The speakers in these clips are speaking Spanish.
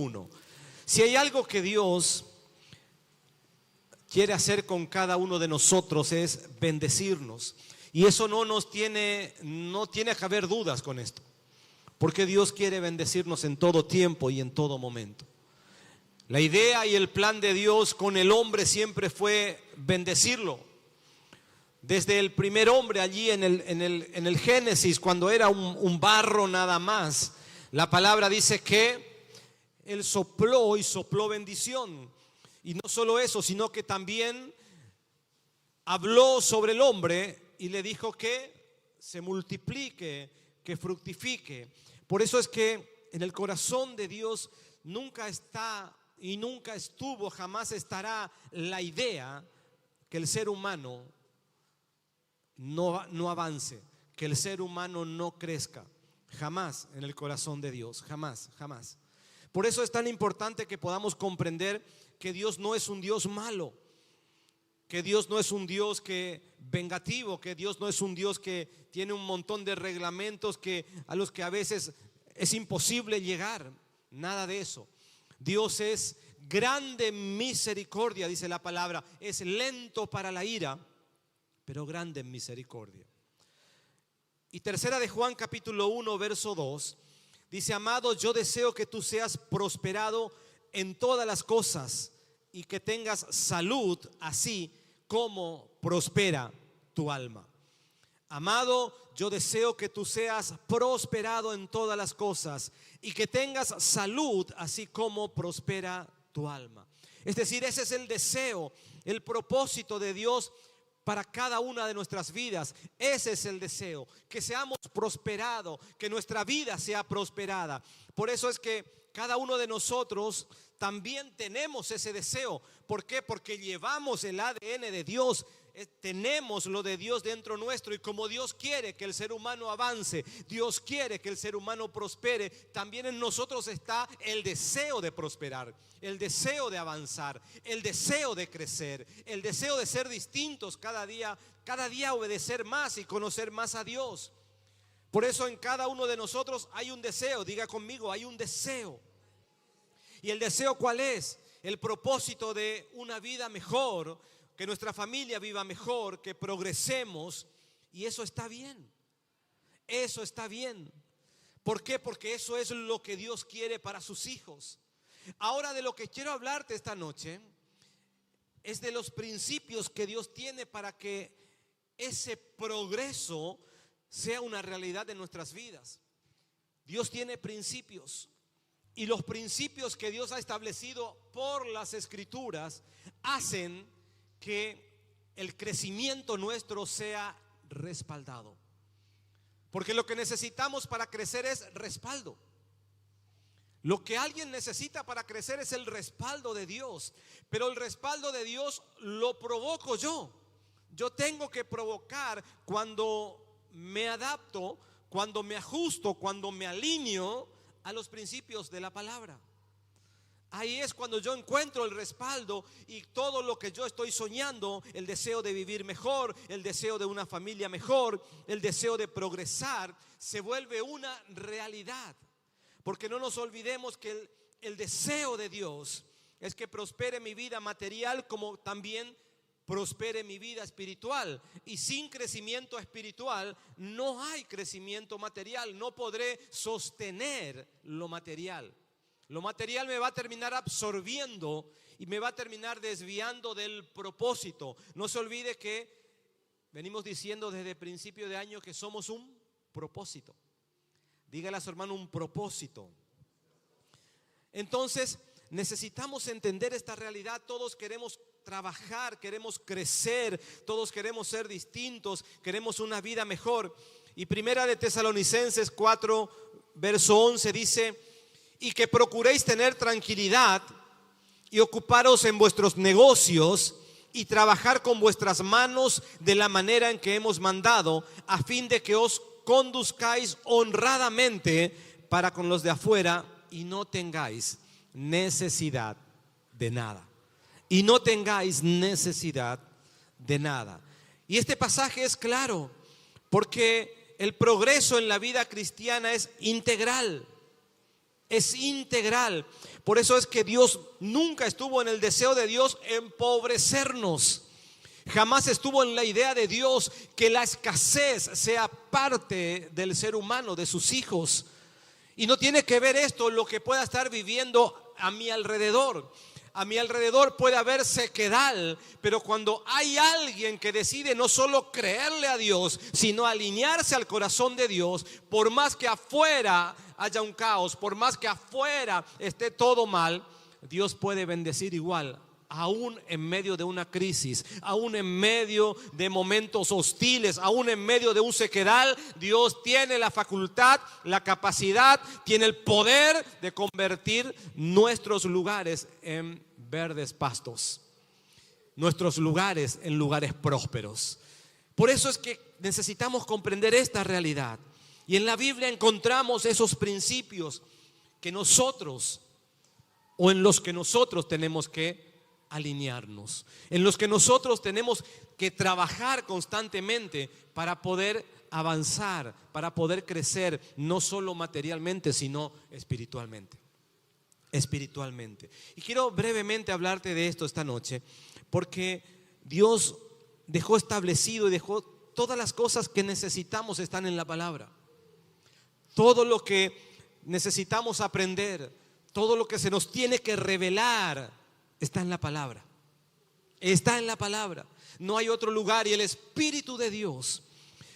uno. Si hay algo que Dios quiere hacer con cada uno de nosotros es bendecirnos. Y eso no tiene que haber dudas con esto. Porque Dios quiere bendecirnos en todo tiempo y en todo momento. La idea y el plan de Dios con el hombre siempre fue bendecirlo. Desde el primer hombre allí en el Génesis, cuando era un barro nada más, la palabra dice que Él sopló y sopló bendición. Y no solo eso, sino que también habló sobre el hombre y le dijo que se multiplique, que fructifique. Por eso es que en el corazón de Dios nunca está y nunca estuvo, jamás estará la idea que el ser humano no avance, que el ser humano no crezca. Jamás en el corazón de Dios, jamás, jamás. Por eso es tan importante que podamos comprender que Dios no es un Dios malo, que Dios no es un Dios vengativo, que Dios no es un Dios que tiene un montón de reglamentos a los que a veces es imposible llegar. Nada de eso. Dios es grande en misericordia, dice la palabra, es lento para la ira, pero grande en misericordia. Y tercera de Juan capítulo 1 verso 2 dice: amado, yo deseo que tú seas prosperado en todas las cosas y que tengas salud, así como prospera tu alma. Amado, yo deseo que tú seas prosperado en todas las cosas y que tengas salud, así como prospera tu alma. Es decir, ese es el deseo, el propósito de Dios para cada una de nuestras vidas. Ese es el deseo, que seamos prosperados, que nuestra vida sea prosperada. Por eso es que cada uno de nosotros también tenemos ese deseo. ¿Por qué? Porque llevamos el ADN de Dios. Tenemos lo de Dios dentro nuestro, y como Dios quiere que el ser humano avance, Dios quiere que el ser humano prospere, también en nosotros está el deseo de prosperar, el deseo de avanzar, el deseo de crecer, el deseo de ser distintos cada día obedecer más y conocer más a Dios. Por eso en cada uno de nosotros hay un deseo. Diga conmigo, hay un deseo. ¿Y el deseo cuál es? El propósito de una vida mejor, que nuestra familia viva mejor, que progresemos. Y eso está bien. Eso está bien. ¿Por qué? Porque eso es lo que Dios quiere para sus hijos. Ahora, de lo que quiero hablarte esta noche es de los principios que Dios tiene para que ese progreso sea una realidad en nuestras vidas. Dios tiene principios, y los principios que Dios ha establecido por las Escrituras hacen que el crecimiento nuestro sea respaldado. Porque lo que necesitamos para crecer es respaldo. Lo que alguien necesita para crecer es el respaldo de Dios. Pero el respaldo de Dios lo provoco yo. Yo tengo que provocar cuando me adapto, cuando me ajusto, cuando me alineo a los principios de la palabra. Ahí es cuando yo encuentro el respaldo, y todo lo que yo estoy soñando, el deseo de vivir mejor, el deseo de una familia mejor, el deseo de progresar, se vuelve una realidad. Porque no nos olvidemos que el deseo de Dios es que prospere mi vida material, como también prospere mi vida espiritual. Y sin crecimiento espiritual no hay crecimiento material. No podré sostener lo material. Lo material me va a terminar absorbiendo y me va a terminar desviando del propósito. No se olvide que venimos diciendo desde principio de año que somos un propósito. Dígale a su hermano: un propósito. Entonces necesitamos entender esta realidad. Todos queremos trabajar, queremos crecer, todos queremos ser distintos, queremos una vida mejor. Y primera de Tesalonicenses 4 verso 11 dice: y que procuréis tener tranquilidad y ocuparos en vuestros negocios y trabajar con vuestras manos de la manera en que hemos mandado, a fin de que os conduzcáis honradamente para con los de afuera y no tengáis necesidad de nada. Y no tengáis necesidad de nada. Y este pasaje es claro, porque el progreso en la vida cristiana es integral. es integral. Por eso es que Dios nunca estuvo en el deseo de Dios empobrecernos. Jamás estuvo en la idea de Dios que la escasez sea parte del ser humano, de sus hijos. Y no tiene que ver esto lo que pueda estar viviendo a mi alrededor. A mi alrededor puede haber sequedad, pero cuando hay alguien que decide no solo creerle a Dios, sino alinearse al corazón de Dios, por más que afuera haya un caos, por más que afuera esté todo mal, Dios puede bendecir igual. Aún en medio de una crisis, aún en medio de momentos hostiles, aún en medio de un sequedal, Dios tiene la facultad, la capacidad, tiene el poder de convertir nuestros lugares en verdes pastos, nuestros lugares en lugares prósperos. Por eso es que necesitamos comprender esta realidad. Y en la Biblia encontramos esos principios que nosotros, o en los que nosotros tenemos que alinearnos, en los que nosotros tenemos que trabajar constantemente para poder avanzar, para poder crecer, no solo materialmente, sino espiritualmente. Y quiero brevemente hablarte de esto esta noche, porque Dios dejó establecido y dejó todas las cosas que necesitamos están en la palabra. Todo lo que necesitamos aprender, todo lo que se nos tiene que revelar está en la palabra. Está en la palabra. No hay otro lugar, y el Espíritu de Dios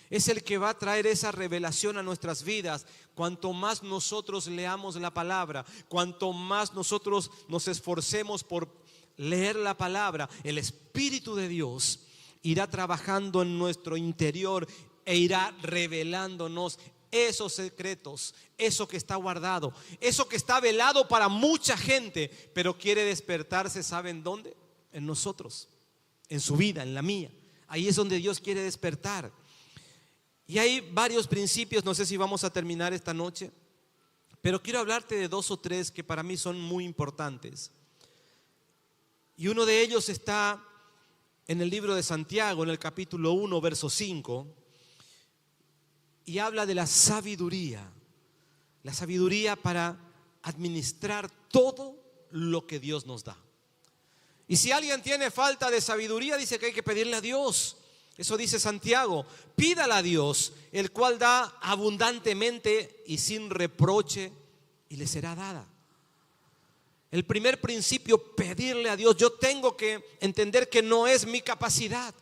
es el que va a traer esa revelación a nuestras vidas. Cuanto más nosotros leamos la palabra, cuanto más nosotros nos esforcemos por leer la palabra, el Espíritu de Dios irá trabajando en nuestro interior e irá revelándonos esos secretos, eso que está guardado, eso que está velado para mucha gente, pero quiere despertarse. ¿Saben dónde? En nosotros, en su vida, en la mía. Ahí es donde Dios quiere despertar. Y hay varios principios, no sé si vamos a terminar esta noche, pero quiero hablarte de 2 o 3 que para mí son muy importantes. Y uno de ellos está en el libro de Santiago, en el capítulo 1, verso 5. Y habla de la sabiduría para administrar todo lo que Dios nos da. Y si alguien tiene falta de sabiduría, dice que hay que pedirle a Dios. Eso dice Santiago: pídala a Dios, el cual da abundantemente y sin reproche, y le será dada. El primer principio, pedirle a Dios. Yo tengo que entender que no es mi capacidad,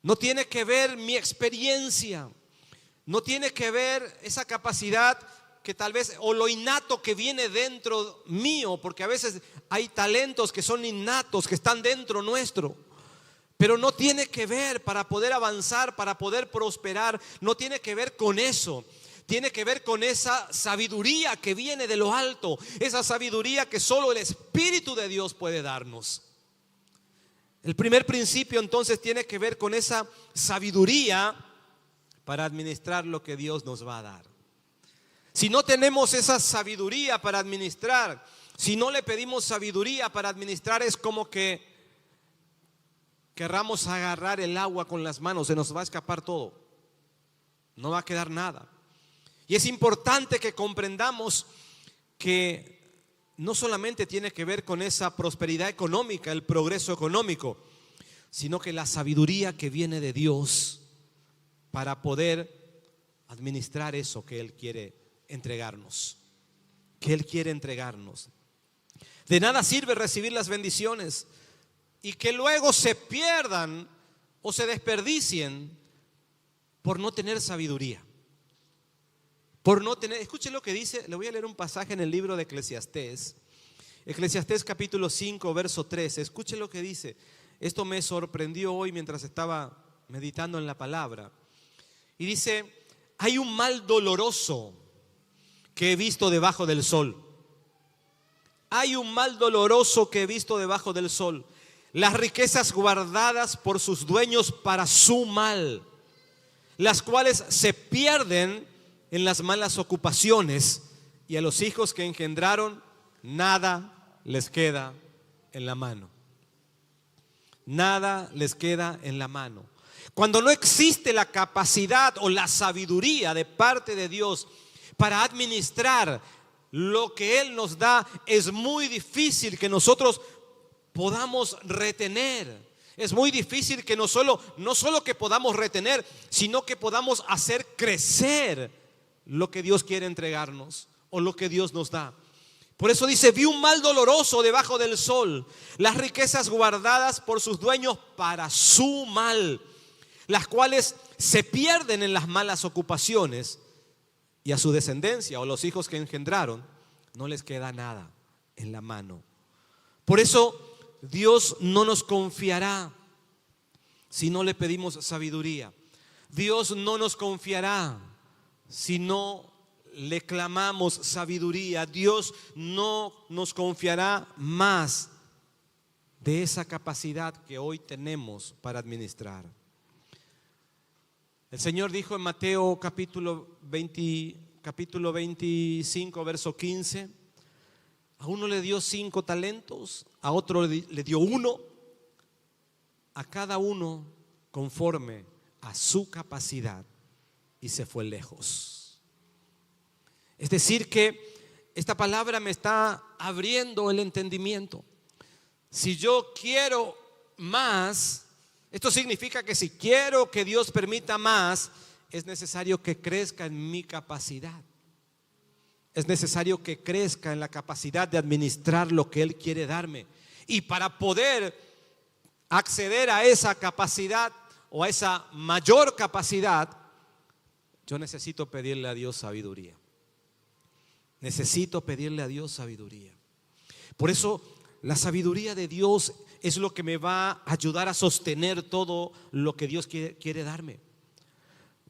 no tiene que ver mi experiencia, no tiene que ver esa capacidad que tal vez, o lo innato que viene dentro mío, porque a veces hay talentos que son innatos, que están dentro nuestro, pero no tiene que ver para poder avanzar, para poder prosperar. No tiene que ver con eso, tiene que ver con esa sabiduría que viene de lo alto, esa sabiduría que solo el Espíritu de Dios puede darnos. El primer principio entonces tiene que ver con esa sabiduría para administrar lo que Dios nos va a dar. Si no tenemos esa sabiduría para administrar, si no le pedimos sabiduría para administrar, es como que querramos agarrar el agua con las manos, se nos va a escapar todo, no va a quedar nada. Y es importante que comprendamos que no solamente tiene que ver con esa prosperidad económica, el progreso económico, sino que la sabiduría que viene de Dios para poder administrar eso que Él quiere entregarnos, De nada sirve recibir las bendiciones y que luego se pierdan o se desperdicien por no tener sabiduría, escuchen lo que dice. Le voy a leer un pasaje en el libro de Eclesiastés capítulo 5, verso 13. Escuchen lo que dice. Esto me sorprendió hoy mientras estaba meditando en la palabra. Y dice: hay un mal doloroso que he visto debajo del sol. Hay un mal doloroso que he visto debajo del sol. Las riquezas guardadas por sus dueños para su mal, las cuales se pierden en las malas ocupaciones, y a los hijos que engendraron nada les queda en la mano. Nada les queda en la mano. Cuando no existe la capacidad o la sabiduría de parte de Dios para administrar lo que Él nos da es muy difícil que nosotros podamos retener. Es muy difícil que no solo que podamos retener, sino que podamos hacer crecer lo que Dios quiere entregarnos o lo que Dios nos da. Por eso dice: vi un mal doloroso debajo del sol, las riquezas guardadas por sus dueños para su mal, las cuales se pierden en las malas ocupaciones, y a su descendencia o los hijos que engendraron no les queda nada en la mano. Por eso Dios no nos confiará si no le pedimos sabiduría. Dios no nos confiará si no le clamamos sabiduría. Dios no nos confiará más de esa capacidad que hoy tenemos para administrar. El Señor dijo en Mateo capítulo 25, verso 15: a uno le dio 5 talentos, a otro le dio 1, a cada uno conforme a su capacidad, y se fue lejos. Es decir que esta palabra me está abriendo el entendimiento. Si yo quiero más, esto significa que si quiero que Dios permita más, es necesario que crezca en mi capacidad. Es necesario que crezca en la capacidad de administrar lo que Él quiere darme. Y para poder acceder a esa capacidad o a esa mayor capacidad, yo necesito pedirle a Dios sabiduría. Necesito pedirle a Dios sabiduría. Por eso la sabiduría de Dios es lo que me va a ayudar a sostener todo lo que Dios quiere darme.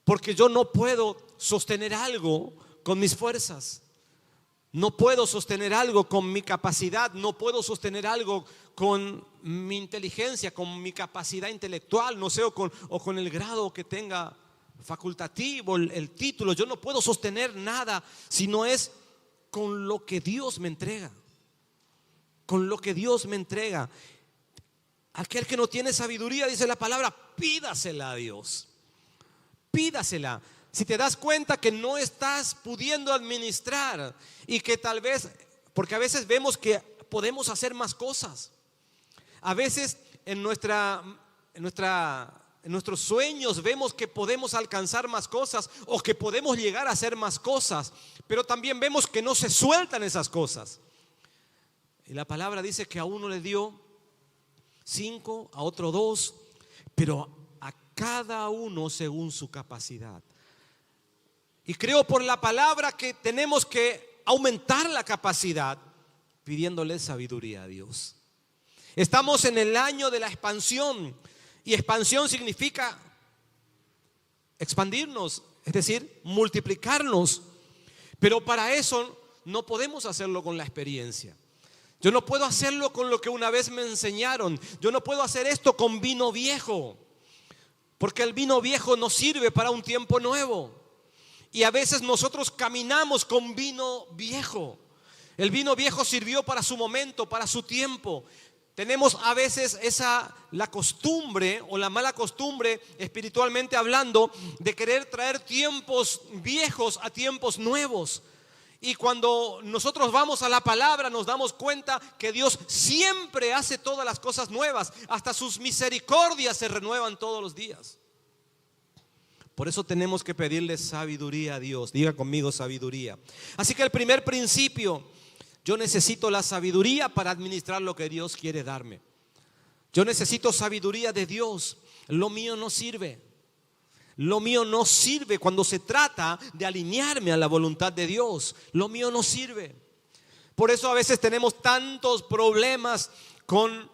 Porque yo no puedo sostener algo con mis fuerzas. No puedo sostener algo con mi capacidad. No puedo sostener algo con mi inteligencia, con mi capacidad intelectual, no sé, o con el grado que tenga facultativo, el título. Yo no puedo sostener nada si no es con lo que Dios me entrega. Con lo que Dios me entrega. Aquel que no tiene sabiduría, dice la palabra, pídasela a Dios. Pídasela. Si te das cuenta que no estás pudiendo administrar y que tal vez, porque a veces vemos que podemos hacer más cosas. A veces en nuestros sueños vemos que podemos alcanzar más cosas o que podemos llegar a hacer más cosas, pero también vemos que no se sueltan esas cosas. Y la palabra dice que a uno le dio 5, a otro 2, pero a cada uno según su capacidad. Y creo por la palabra que tenemos que aumentar la capacidad pidiéndole sabiduría a Dios. Estamos en el año de la expansión, y expansión significa expandirnos, es decir, multiplicarnos. Pero para eso no podemos hacerlo con la experiencia. Yo no puedo hacerlo con lo que una vez me enseñaron. Yo no puedo hacer esto con vino viejo, porque el vino viejo no sirve para un tiempo nuevo. Y a veces nosotros caminamos con vino viejo. El vino viejo sirvió para su momento, para su tiempo. Tenemos a veces la costumbre o la mala costumbre, espiritualmente hablando, de querer traer tiempos viejos a tiempos nuevos. Y cuando nosotros vamos a la palabra nos damos cuenta que Dios siempre hace todas las cosas nuevas. Hasta sus misericordias se renuevan todos los días. Por eso tenemos que pedirle sabiduría a Dios. Diga conmigo, sabiduría. Así que el primer principio: yo necesito la sabiduría para administrar lo que Dios quiere darme. Yo necesito sabiduría de Dios. Lo mío no sirve. Lo mío no sirve cuando se trata de alinearme a la voluntad de Dios. Lo mío no sirve. Por eso a veces tenemos tantos problemas con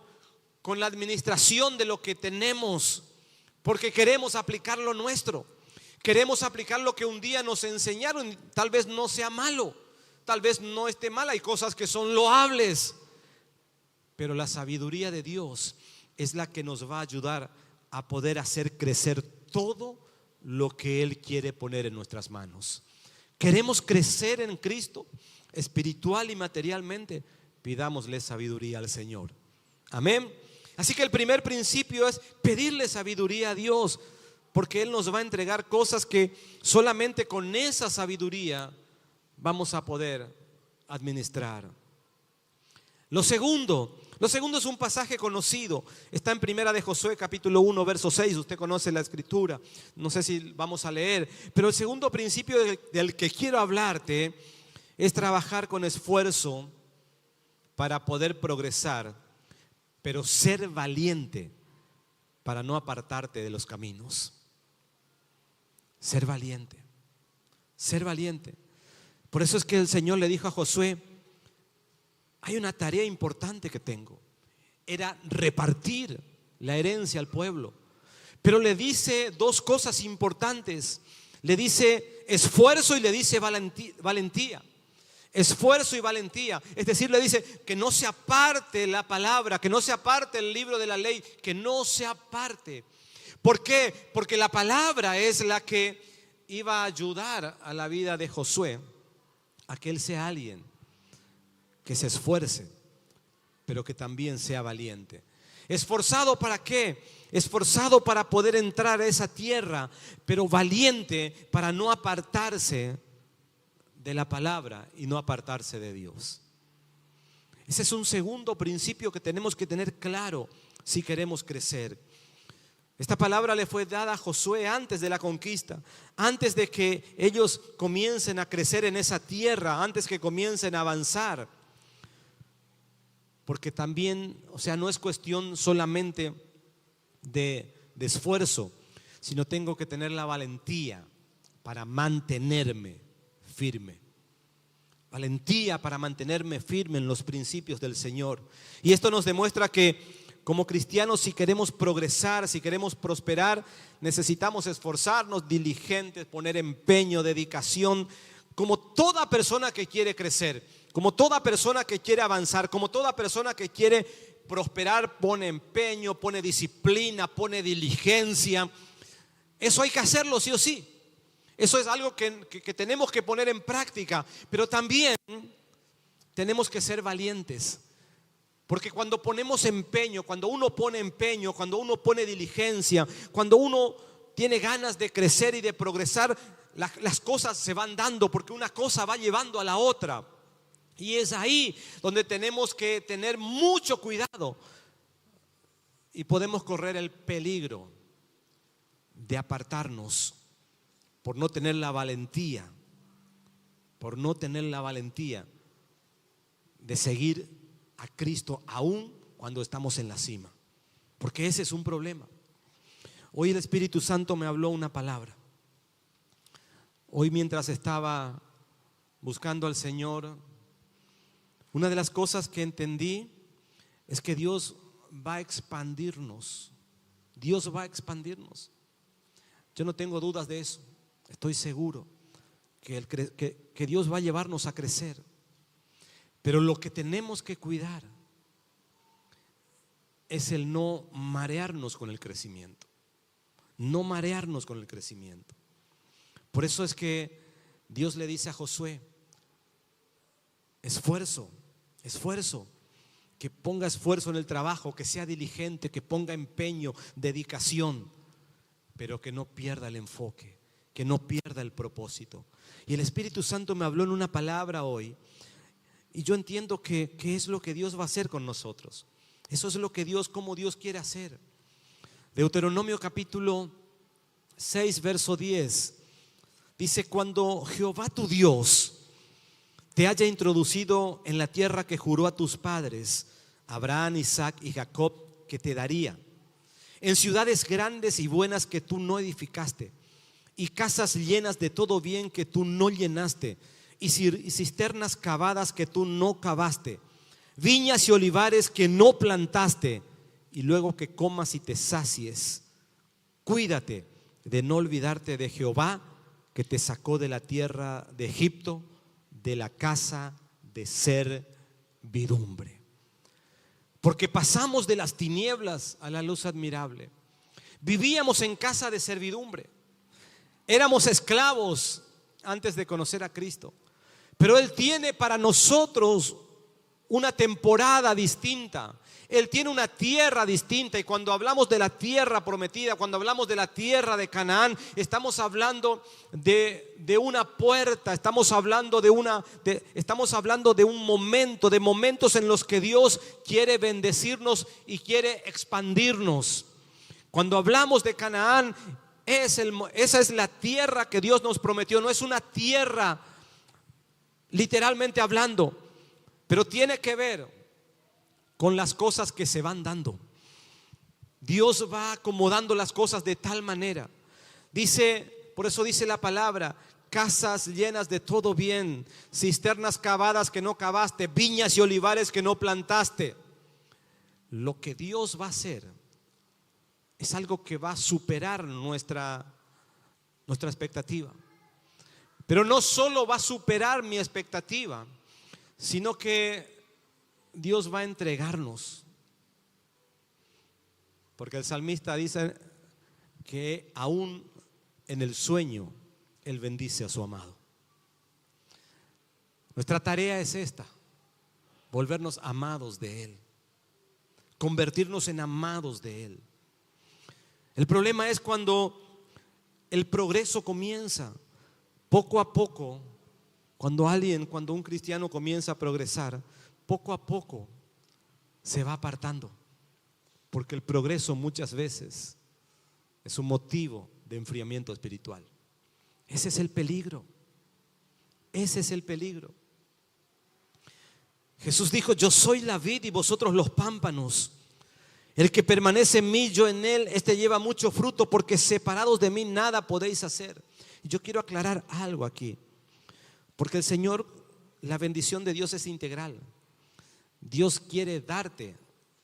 la administración de lo que tenemos, porque queremos aplicar lo nuestro. Queremos aplicar lo que un día nos enseñaron. Tal vez no sea malo, tal vez no esté mal. Hay cosas que son loables, pero la sabiduría de Dios es la que nos va a ayudar a poder hacer crecer todo lo que Él quiere poner en nuestras manos. Queremos crecer en Cristo espiritual y materialmente. Pidámosle sabiduría al Señor. Amén. Así que el primer principio es pedirle sabiduría a Dios, porque Él nos va a entregar cosas que solamente con esa sabiduría vamos a poder administrar. Lo segundo es un pasaje conocido. Está en Primera de Josué, capítulo 1, verso 6. Usted conoce la escritura. No sé si vamos a leer. Pero el segundo principio del que quiero hablarte es trabajar con esfuerzo para poder progresar, pero ser valiente para no apartarte de los caminos. Ser valiente. Ser valiente. Por eso es que el Señor le dijo a Josué: hay una tarea importante que tengo. Era repartir la herencia al pueblo. Pero le dice dos cosas importantes. Le dice esfuerzo y le dice valentía. Esfuerzo y valentía. Es decir, le dice que no se aparte la palabra, que no se aparte el libro de la ley, que no se aparte. ¿Por qué? Porque la palabra es la que iba a ayudar a la vida de Josué a que él sea alguien que se esfuerce, pero que también sea valiente. ¿Esforzado para qué? Esforzado para poder entrar a esa tierra, pero valiente para no apartarse de la palabra y no apartarse de Dios. Ese es un segundo principio que tenemos que tener claro si queremos crecer. Esta palabra le fue dada a Josué antes de la conquista, antes de que ellos comiencen a crecer en esa tierra, antes que comiencen a avanzar. Porque también, no es cuestión solamente de esfuerzo, sino tengo que tener la valentía para mantenerme firme. Valentía para mantenerme firme en los principios del Señor. Y esto nos demuestra que como cristianos, si queremos progresar, si queremos prosperar, necesitamos esforzarnos, diligentes, poner empeño, dedicación, como toda persona que quiere crecer, como toda persona que quiere avanzar, como toda persona que quiere prosperar, pone empeño, pone disciplina, pone diligencia. Eso hay que hacerlo sí o sí. Eso es algo que tenemos que poner en práctica, pero también tenemos que ser valientes. Porque cuando ponemos empeño, cuando uno pone empeño, cuando uno pone diligencia, cuando uno tiene ganas de crecer y de progresar, las cosas se van dando, porque una cosa va llevando a la otra. Y es ahí donde tenemos que tener mucho cuidado y podemos correr el peligro de apartarnos por no tener la valentía, de seguir a Cristo aún cuando estamos en la cima, porque ese es un problema. Hoy el Espíritu Santo me habló una palabra. Hoy, mientras estaba buscando al Señor, una de las cosas que entendí es que Dios va a expandirnos. Dios va a expandirnos. Yo no tengo dudas de eso. Estoy seguro que Dios va a llevarnos a crecer. Pero lo que tenemos que cuidar es el no marearnos con el crecimiento. No marearnos con el crecimiento. Por eso es que Dios le dice a Josué: esfuerzo, que ponga esfuerzo en el trabajo, que sea diligente, que ponga empeño, dedicación, pero que no pierda el enfoque, que no pierda el propósito. Y el Espíritu Santo me habló en una palabra hoy. Y yo entiendo que es lo que Dios va a hacer con nosotros. Eso es lo que como Dios quiere hacer. Deuteronomio capítulo 6, verso 10. Dice: cuando Jehová tu Dios te haya introducido en la tierra que juró a tus padres, Abraham, Isaac y Jacob, que te daría, en ciudades grandes y buenas que tú no edificaste, y casas llenas de todo bien que tú no llenaste, y cisternas cavadas que tú no cavaste, viñas y olivares que no plantaste, y luego que comas y te sacies, cuídate de no olvidarte de Jehová, que te sacó de la tierra de Egipto, de la casa de servidumbre. Porque pasamos de las tinieblas a la luz admirable. Vivíamos en casa de servidumbre. Éramos esclavos antes de conocer a Cristo. Pero Él tiene para nosotros una temporada distinta. Él tiene una tierra distinta. Y cuando hablamos de la tierra prometida, cuando hablamos de la tierra de Canaán, estamos hablando de una puerta. Estamos hablando de un momento, de momentos en los que Dios quiere bendecirnos y quiere expandirnos. Cuando hablamos de Canaán, esa es la tierra que Dios nos prometió. No es una tierra literalmente hablando, pero tiene que ver con las cosas que se van dando. Dios va acomodando las cosas de tal manera. Por eso dice la palabra: casas llenas de todo bien, cisternas cavadas que no cavaste, viñas y olivares que no plantaste. Lo que Dios va a hacer es algo que va a superar nuestra expectativa. Pero no solo va a superar mi expectativa, sino que Dios va a entregarnos. Porque el salmista dice que aún en el sueño Él bendice a su amado. Nuestra tarea es esta: volvernos amados de Él, convertirnos en amados de Él. El problema es cuando el progreso comienza poco a poco. Cuando un cristiano comienza a progresar, poco a poco se va apartando, porque el progreso muchas veces es un motivo de enfriamiento espiritual. Ese es el peligro. Ese es el peligro. Jesús dijo: yo soy la vid y vosotros los pámpanos. El que permanece en mí, yo en él, este lleva mucho fruto, porque separados de mí nada podéis hacer. Y yo quiero aclarar algo aquí, porque el Señor, la bendición de Dios es integral. Dios quiere darte,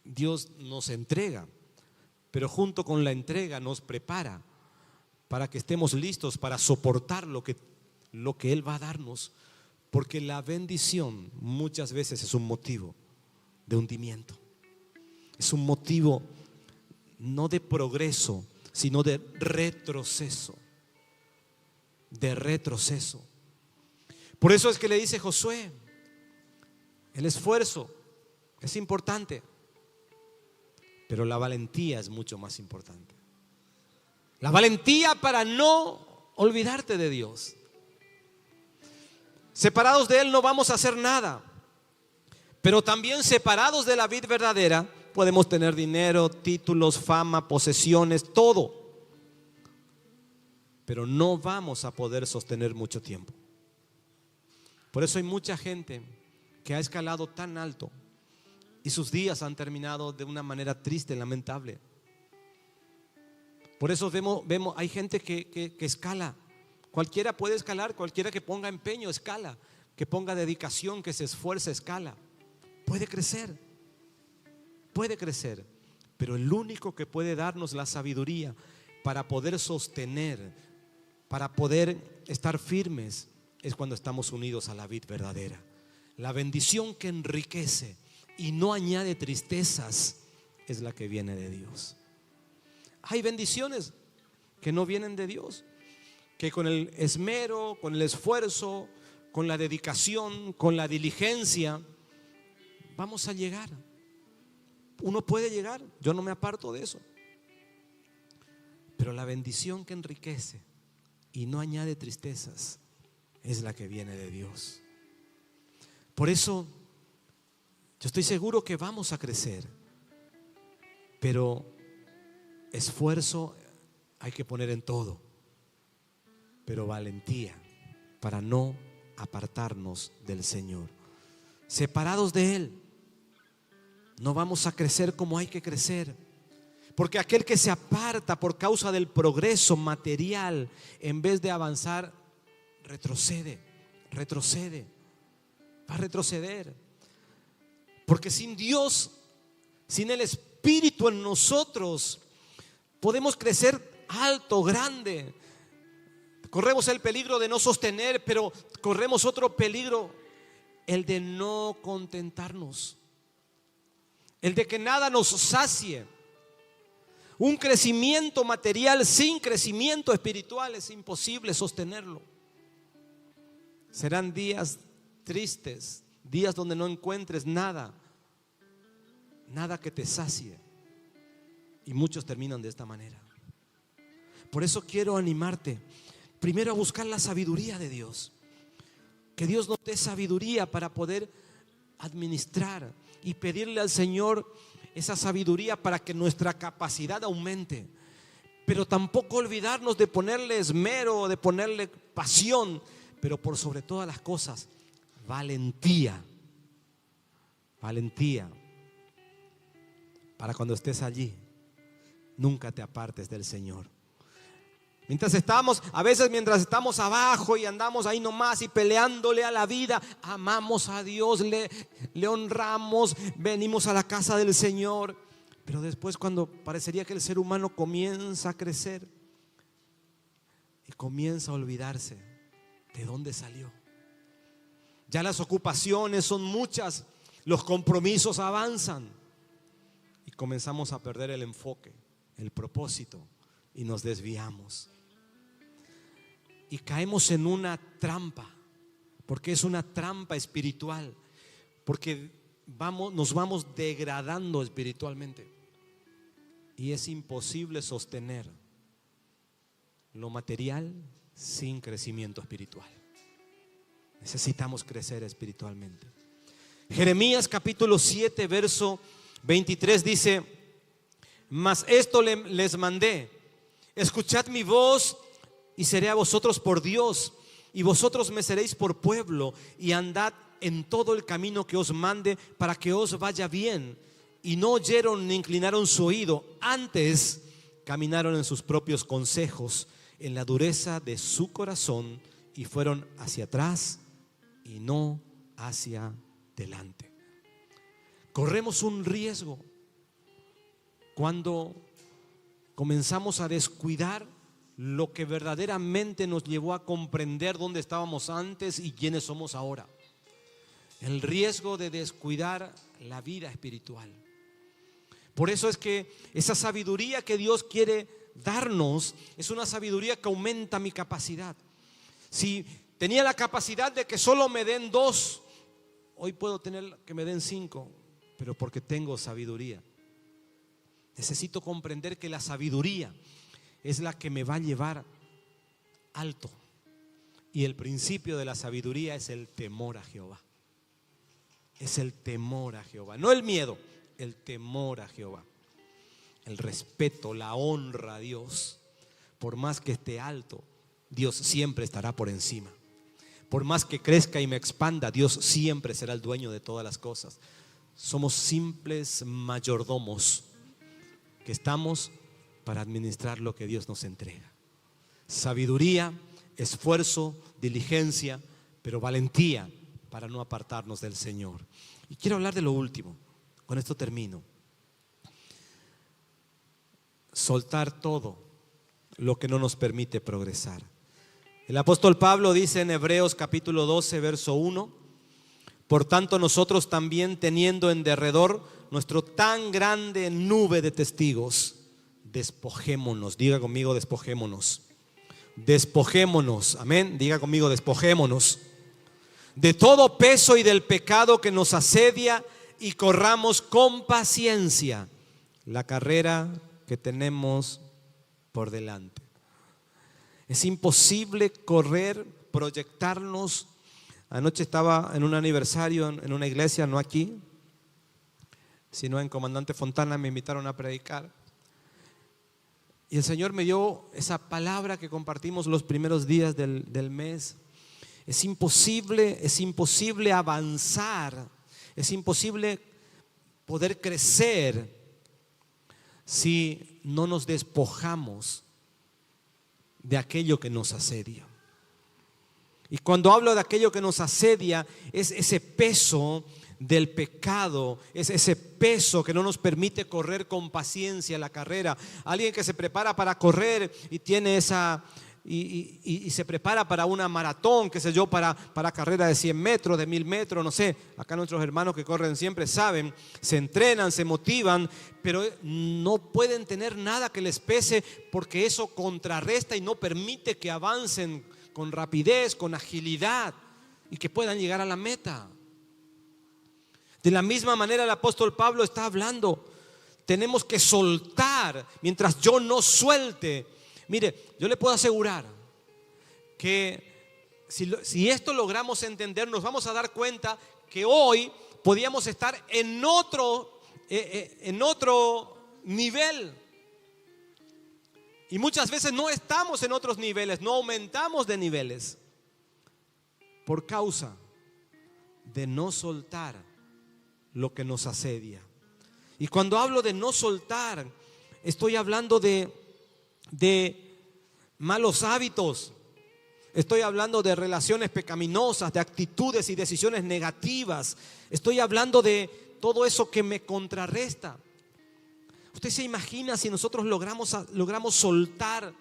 Dios nos entrega, pero junto con la entrega nos prepara para que estemos listos para soportar lo que Él va a darnos, porque la bendición muchas veces es un motivo de hundimiento, es un motivo no de progreso, sino de retroceso, Por eso es que le dice Josué: el esfuerzo es importante, pero la valentía es mucho más importante. La valentía para no olvidarte de Dios. Separados de Él no vamos a hacer nada, pero también separados de la vid verdadera podemos tener dinero, títulos, fama, posesiones, todo, pero no vamos a poder sostener mucho tiempo. Por eso hay mucha gente que ha escalado tan alto y sus días han terminado de una manera triste, lamentable. Por eso vemos hay gente que escala. Cualquiera puede escalar, cualquiera que ponga empeño escala, que ponga dedicación, que se esfuerce escala. Puede crecer, pero el único que puede darnos la sabiduría para poder sostener, para poder estar firmes, es cuando estamos unidos a la vid verdadera. La bendición que enriquece y no añade tristezas es la que viene de Dios. Hay bendiciones que no vienen de Dios, que con el esmero, con el esfuerzo, con la dedicación, con la diligencia, vamos a llegar. Uno puede llegar, yo no me aparto de eso. Pero la bendición que enriquece y no añade tristezas es la que viene de Dios. Por eso yo estoy seguro que vamos a crecer, pero esfuerzo hay que poner en todo, pero valentía para no apartarnos del Señor. Separados de Él no vamos a crecer como hay que crecer, porque aquel que se aparta por causa del progreso material, en vez de avanzar, retrocede, va a retroceder. Porque sin Dios, sin el Espíritu en nosotros, podemos crecer alto, grande. Corremos el peligro de no sostener, pero corremos otro peligro, el de no contentarnos, el de que nada nos sacie. Un crecimiento material sin crecimiento espiritual es imposible sostenerlo. Serán días tristes, días donde no encuentres nada que te sacie. Y muchos terminan de esta manera. Por eso quiero animarte primero a buscar la sabiduría de Dios. Que Dios nos dé sabiduría para poder administrar y pedirle al Señor esa sabiduría para que nuestra capacidad aumente. Pero tampoco olvidarnos de ponerle esmero, de ponerle pasión, pero por sobre todas las cosas, valentía. Valentía. Para cuando estés allí, nunca te apartes del Señor. A veces mientras estamos abajo y andamos ahí nomás y peleándole a la vida, amamos a Dios, le honramos, venimos a la casa del Señor. Pero después, cuando parecería que el ser humano comienza a crecer y comienza a olvidarse de dónde salió. Ya las ocupaciones son muchas, los compromisos avanzan y comenzamos a perder el enfoque, el propósito, y nos desviamos. Y caemos en una trampa, porque es una trampa espiritual, porque nos vamos degradando espiritualmente. Y es imposible sostener lo material sin crecimiento espiritual. Necesitamos crecer espiritualmente. Jeremías capítulo 7 verso 23 dice: mas esto les mandé, escuchad mi voz y seré a vosotros por Dios, y vosotros me seréis por pueblo, y andad en todo el camino que os mande, para que os vaya bien. Y no oyeron ni inclinaron su oído, antes caminaron en sus propios consejos, en la dureza de su corazón, y fueron hacia atrás y no hacia delante. Corremos un riesgo cuando comenzamos a descuidar lo que verdaderamente nos llevó a comprender dónde estábamos antes y quiénes somos ahora. El riesgo de descuidar la vida espiritual. Por eso es que esa sabiduría que Dios quiere darnos es una sabiduría que aumenta mi capacidad. Si tenía la capacidad de que solo me den 2, hoy puedo tener que me den 5, pero porque tengo sabiduría. Necesito comprender que la sabiduría es la que me va a llevar alto. Y el principio de la sabiduría es el temor a Jehová. Es el temor a Jehová, no el miedo, el temor a Jehová. El respeto, la honra a Dios. Por más que esté alto, Dios siempre estará por encima. Por más que crezca y me expanda, Dios siempre será el dueño de todas las cosas. Somos simples mayordomos que estamos para administrar lo que Dios nos entrega. Sabiduría, esfuerzo, diligencia, pero valentía para no apartarnos del Señor. Y quiero hablar de lo último, con esto termino. Soltar todo lo que no nos permite progresar. El apóstol Pablo dice en Hebreos capítulo 12 verso 1: por tanto nosotros también, teniendo en derredor nuestro tan grande nube de testigos, despojémonos. Diga conmigo, despojémonos. Despojémonos, amén. Diga conmigo, despojémonos de todo peso y del pecado que nos asedia, y corramos con paciencia la carrera que tenemos por delante. Es imposible correr, proyectarnos. Anoche estaba en un aniversario en una iglesia, no aquí, sino en Comandante Fontana. Me invitaron a predicar y el Señor me dio esa palabra que compartimos los primeros días del mes. Es imposible avanzar, es imposible poder crecer si no nos despojamos de aquello que nos asedia. Y cuando hablo de aquello que nos asedia, es ese peso del pecado, es ese peso que no nos permite correr con paciencia la carrera. Alguien que se prepara para correr y tiene esa y se prepara para una maratón, qué sé yo, para carrera de 100 metros, de 1000 metros, no sé. Acá nuestros hermanos que corren siempre saben, se entrenan, se motivan, pero no pueden tener nada que les pese, porque eso contrarresta y no permite que avancen con rapidez, con agilidad y que puedan llegar a la meta. De la misma manera el apóstol Pablo está hablando. Tenemos que soltar mientras yo no suelte. Mire, yo le puedo asegurar que si esto logramos entender, nos vamos a dar cuenta que hoy podíamos estar en otro nivel. Y muchas veces no estamos en otros niveles, no aumentamos de niveles por causa de no soltar lo que nos asedia. Y cuando hablo de no soltar, estoy hablando de malos hábitos. Estoy hablando de relaciones pecaminosas, de actitudes y decisiones negativas. Estoy hablando de todo eso que me contrarresta. Usted se imagina si nosotros logramos soltar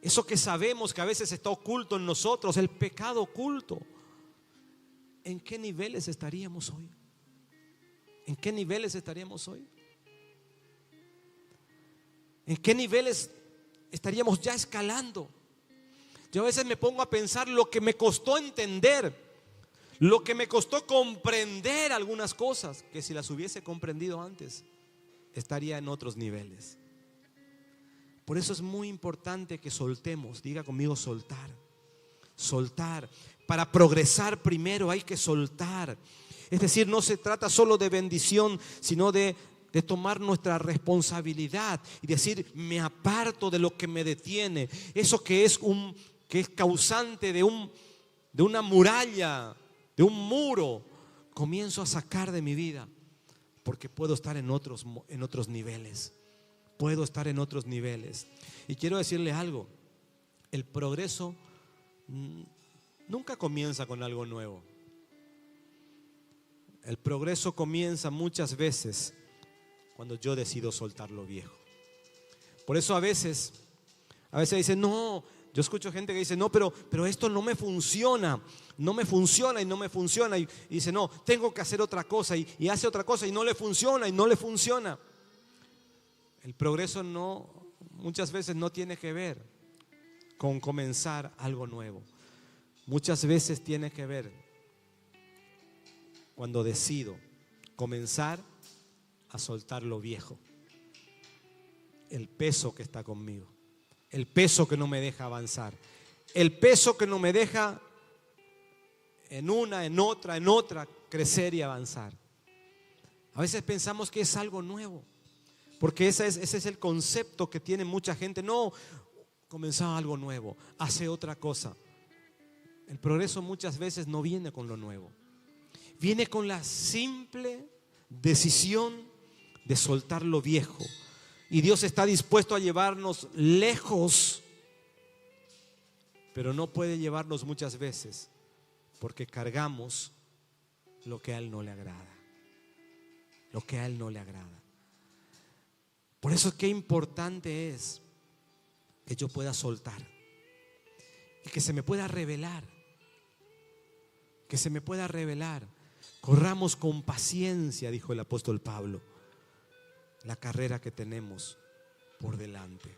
eso que sabemos que a veces está oculto en nosotros, el pecado oculto. ¿En qué niveles estaríamos hoy? ¿En qué niveles estaríamos hoy? ¿En qué niveles estaríamos ya escalando? Yo a veces me pongo a pensar lo que me costó entender, lo que me costó comprender algunas cosas, que si las hubiese comprendido antes, estaría en otros niveles. Por eso es muy importante que soltemos. Diga conmigo: soltar. Soltar. Para progresar primero hay que soltar. Es decir, no se trata solo de bendición, sino de tomar nuestra responsabilidad y decir: me aparto de lo que me detiene. Eso que es causante de una muralla, de un muro, comienzo a sacar de mi vida, porque puedo estar en otros niveles. Puedo estar en otros niveles. Y quiero decirle algo: el progreso nunca comienza con algo nuevo. El progreso comienza muchas veces cuando yo decido soltar lo viejo. Por eso a veces dicen: no, yo escucho gente que dice: no, pero esto no me funciona y no me funciona, y dice: no, tengo que hacer otra cosa, y hace otra cosa y no le funciona. El progreso muchas veces no tiene que ver con comenzar algo nuevo. Muchas veces tiene que ver cuando decido comenzar a soltar lo viejo, el peso que está conmigo, el peso que no me deja avanzar, el peso que no me deja en otra crecer y avanzar. A veces pensamos que es algo nuevo, porque ese es el concepto que tiene mucha gente. No, comenzaba algo nuevo, hace otra cosa. El progreso muchas veces no viene con lo nuevo, viene con la simple decisión de soltar lo viejo. Y Dios está dispuesto a llevarnos lejos, pero no puede llevarnos muchas veces porque cargamos lo que a Él no le agrada. Lo que a Él no le agrada. Por eso qué importante es que yo pueda soltar y que se me pueda revelar. Que se me pueda revelar. Corramos con paciencia, dijo el apóstol Pablo, la carrera que tenemos por delante.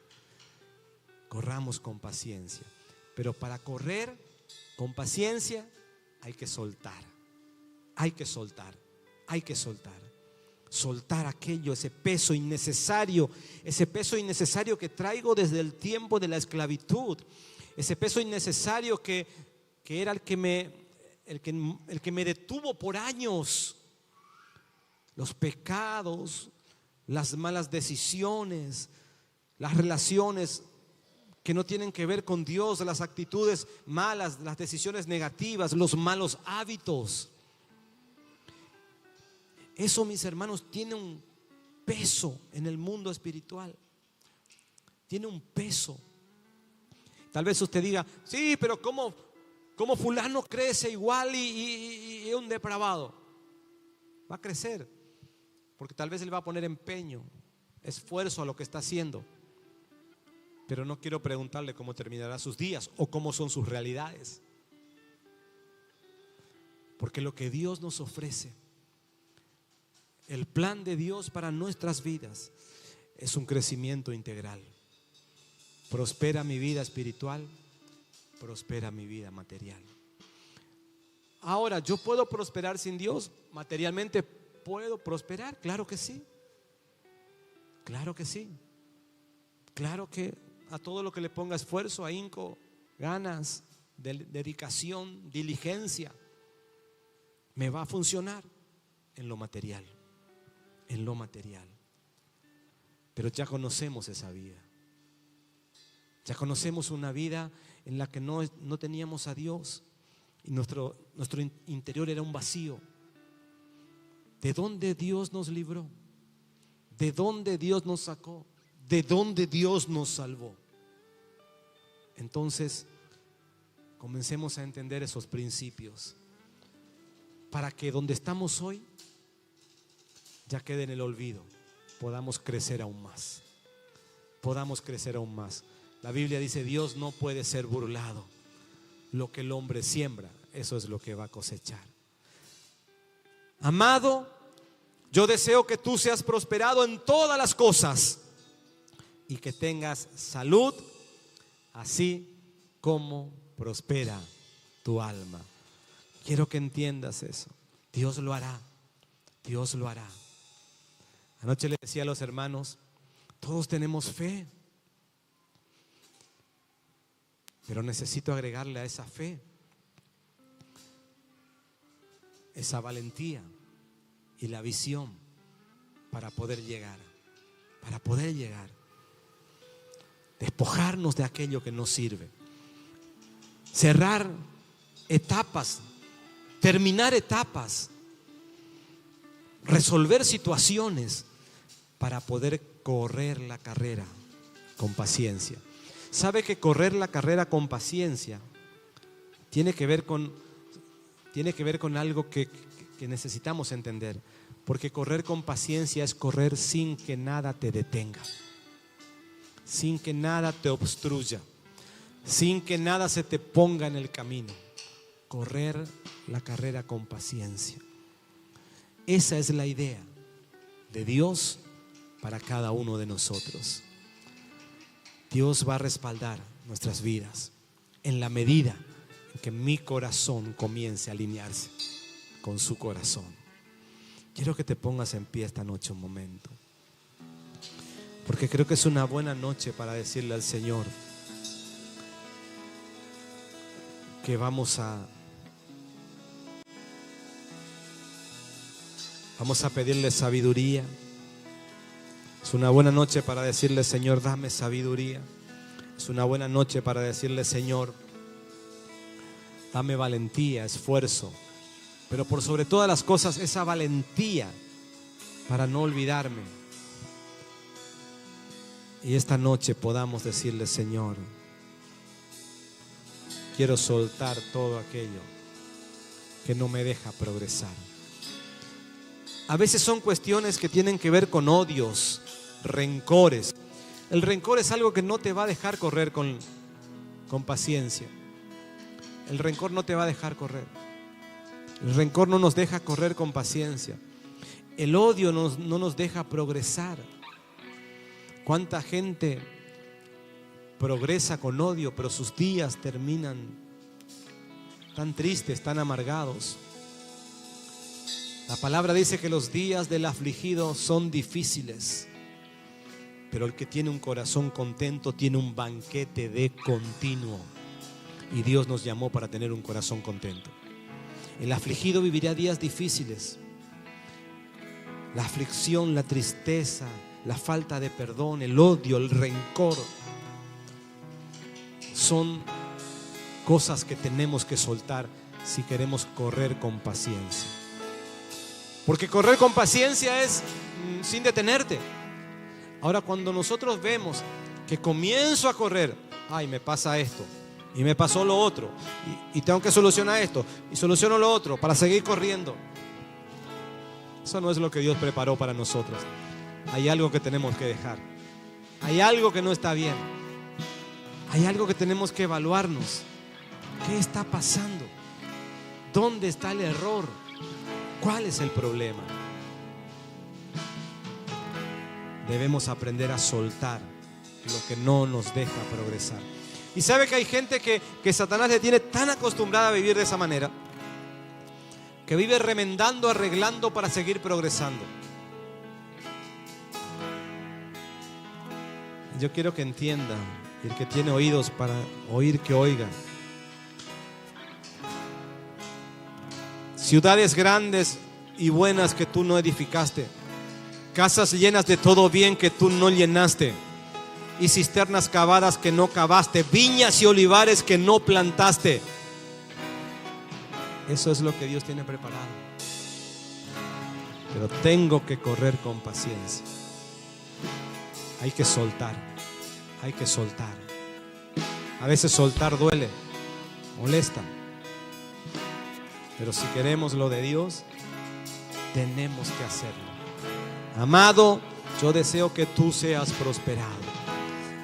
Corramos con paciencia. Pero para correr con paciencia hay que soltar. Hay que soltar. Hay que soltar. Soltar aquello, ese peso innecesario que traigo desde el tiempo de la esclavitud. Ese peso innecesario que era el que me detuvo por años. Los pecados, las malas decisiones, las relaciones que no tienen que ver con Dios, las actitudes malas, las decisiones negativas, los malos hábitos. Eso, mis hermanos, tiene un peso en el mundo espiritual. Tiene un peso. Tal vez usted diga: sí, pero ¿cómo fulano crece igual y es un depravado? Va a crecer, porque tal vez él va a poner empeño, esfuerzo a lo que está haciendo. Pero no quiero preguntarle cómo terminará sus días o cómo son sus realidades. Porque lo que Dios nos ofrece, el plan de Dios para nuestras vidas, es un crecimiento integral. Prospera mi vida espiritual, prospera mi vida material. Ahora, ¿yo puedo prosperar sin Dios? Materialmente puedo prosperar. Claro que sí. Claro que sí. Claro que a todo lo que le ponga esfuerzo, ahínco, ganas, dedicación, diligencia, me va a funcionar en lo material. En lo material. Pero ya conocemos esa vida. Ya conocemos una vida en la que no teníamos a Dios y nuestro interior era un vacío. ¿De dónde Dios nos libró? ¿De dónde Dios nos sacó? ¿De dónde Dios nos salvó? Entonces, comencemos a entender esos principios para que donde estamos hoy ya quede en el olvido, podamos crecer aún más. Podamos crecer aún más. La Biblia dice: Dios no puede ser burlado. Lo que el hombre siembra, eso es lo que va a cosechar. Amado, yo deseo que tú seas prosperado en todas las cosas y que tengas salud, así como prospera tu alma. Quiero que entiendas eso. Dios lo hará. Dios lo hará. Anoche le decía a los hermanos: todos tenemos fe, pero necesito agregarle a esa fe esa valentía y la visión para poder llegar. Para poder llegar. Despojarnos de aquello que no sirve. Cerrar etapas, terminar etapas, resolver situaciones para poder correr la carrera con paciencia. ¿Sabe que correr la carrera con paciencia tiene que ver con algo que necesitamos entender? Porque correr con paciencia es correr sin que nada te detenga, sin que nada te obstruya, sin que nada se te ponga en el camino. Correr la carrera con paciencia. Esa es la idea de Dios para cada uno de nosotros. Dios va a respaldar nuestras vidas en la medida en que mi corazón comience a alinearse con su corazón. Quiero que te pongas en pie esta noche un momento, porque creo que es una buena noche para decirle al Señor que vamos a pedirle sabiduría. Es una buena noche para decirle: Señor, dame sabiduría. Es una buena noche para decirle: Señor, dame valentía, esfuerzo, pero por sobre todas las cosas esa valentía para no olvidarme. Y esta noche podamos decirle: Señor, quiero soltar todo aquello que no me deja progresar. A veces son cuestiones que tienen que ver con odios, rencores. El rencor es algo que no te va a dejar correr con paciencia. El rencor no te va a dejar correr. El rencor no nos deja correr con paciencia. El odio no nos deja progresar. ¿Cuánta gente progresa con odio, pero sus días terminan tan tristes, tan amargados? La palabra dice que los días del afligido son difíciles, pero el que tiene un corazón contento tiene un banquete de continuo. Y Dios nos llamó para tener un corazón contento. El afligido vivirá días difíciles. La aflicción, la tristeza, la falta de perdón, el odio, el rencor son cosas que tenemos que soltar si queremos correr con paciencia. Porque correr con paciencia es sin detenerte. Ahora, cuando nosotros vemos que comienzo a correr, ay, me pasa esto y me pasó lo otro y tengo que solucionar esto y soluciono lo otro para seguir corriendo, eso no es lo que Dios preparó para nosotros. Hay algo que tenemos que dejar. Hay algo que no está bien. Hay algo que tenemos que evaluarnos. ¿Qué está pasando? ¿Dónde está el error? ¿Cuál es el problema? Debemos aprender a soltar lo que no nos deja progresar. Y sabe que hay gente que Satanás le tiene tan acostumbrada a vivir de esa manera, que vive remendando, arreglando para seguir progresando. Yo quiero que entienda, y el que tiene oídos para oír, que oiga. Ciudades grandes y buenas que tú no edificaste, casas llenas de todo bien que tú no llenaste, y cisternas cavadas que no cavaste, viñas y olivares que no plantaste. Eso es lo que Dios tiene preparado. Pero tengo que correr con paciencia. Hay que soltar. Hay que soltar. A veces soltar duele, molesta. Pero si queremos lo de Dios, tenemos que hacerlo. Amado, yo deseo que tú seas prosperado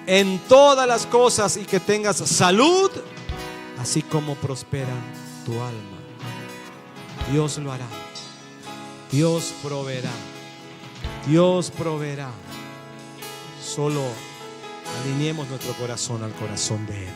en todas las cosas y que tengas salud, así como prospera tu alma. Dios lo hará. Dios proveerá. Dios proveerá. Solo alineemos nuestro corazón al corazón de Él.